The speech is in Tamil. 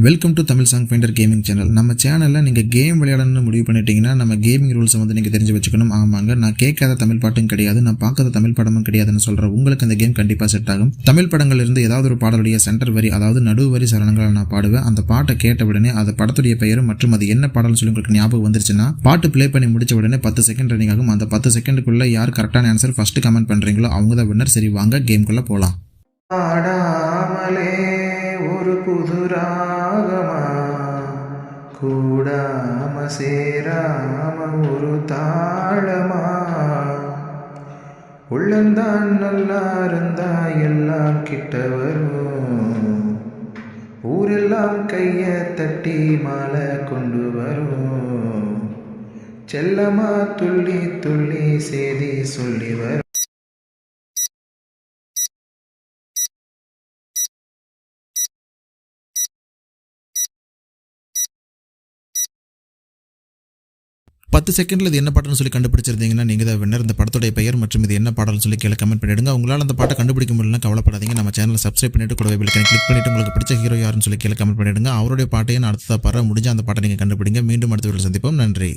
Welcome to Tamil song finder gaming channel. நம்ம சேனலில் நீங்கள் கேம் விளையாடணும்னு முடிவு பண்ணிட்டீங்கன்னா நம்ம கேமிங் ரூல்ஸை வந்து நீங்கள் தெரிஞ்சு வச்சுக்கணும். ஆமாங்க, நான் கேட்காத தமிழ் பாட்டும் கிடையாது, நான் பார்க்காத தமிழ் படமும் கிடையாதுன்னு சொல்கிறேன். உங்களுக்கு அந்த கேம் கண்டிப்பாக செட் ஆகும். தமிழ் படங்கள்லேருந்து ஏதாவது ஒரு பாடலுடைய சென்டர் வரி, அதாவது நடுவு வரி சரணங்களை நான் பாடுவேன். அந்த பாட்டை கேட்ட உடனே அது படத்துடைய பெயரும் மற்றும் அது என்ன பாடல்னு சொல்லி உங்களுக்கு ஞாபகம் வந்துருச்சுன்னா பாட்டு ப்ளே பண்ணி முடிச்ச உடனே 10 செகண்ட் ரன்னிங் ஆகும். அந்த 10 செகண்டுக்குள்ளே யார் கரெக்டான ஆன்சர் ஃபர்ஸ்ட் கமெண்ட் பண்ணுறீங்களோ அவங்க தான் வின்னர். சரி வாங்க கேம்குள்ளே போகலாம். ஒரு புது ராகமா கூடாம சேராம ஒரு தாளமா உள்ளந்தான் நல்லா இருந்தா எல்லாம் கிட்ட வரும், ஊரெல்லாம் கைய தட்டி மாலை கொண்டு வரும், செல்லமா துள்ளி துள்ளி செய்தி சொல்லி வரும். 10 செகண்டில் இது என்ன பாட்டுன்னு சொல்லி கண்டுபிடிச்சிருந்தீங்கன்னா நீங்கள் தான் வின்னர். இந்த படத்துடைய பெயர் மற்றும் இது என்ன பாடல்னு சொல்லி கீழே கமெண்ட் பண்ணிவிடுங்க. உங்களால் அந்த பாட்டை கண்டுபிடிக்க முடியலன்னா கவலைப்படாதீங்க. நம்ம சேனலை சப்ஸ்கிரைப் பண்ணிட்டு கூடவே பெல் ஐகானை கிளிக் பண்ணிட்டு உங்களுக்கு பிடிச்ச ஹீரோ யாருன்னு சொல்லி கீழே கமெண்ட் பண்ணிவிடுங்க. அவருடைய பாட்டையும் நான் அடுத்ததாக முடிஞ்ச அந்த பாட்டை நீங்கள் கண்டுபிடிங்க. மீண்டும் அடுத்த வீடியோவில் சந்திப்போம். நன்றி.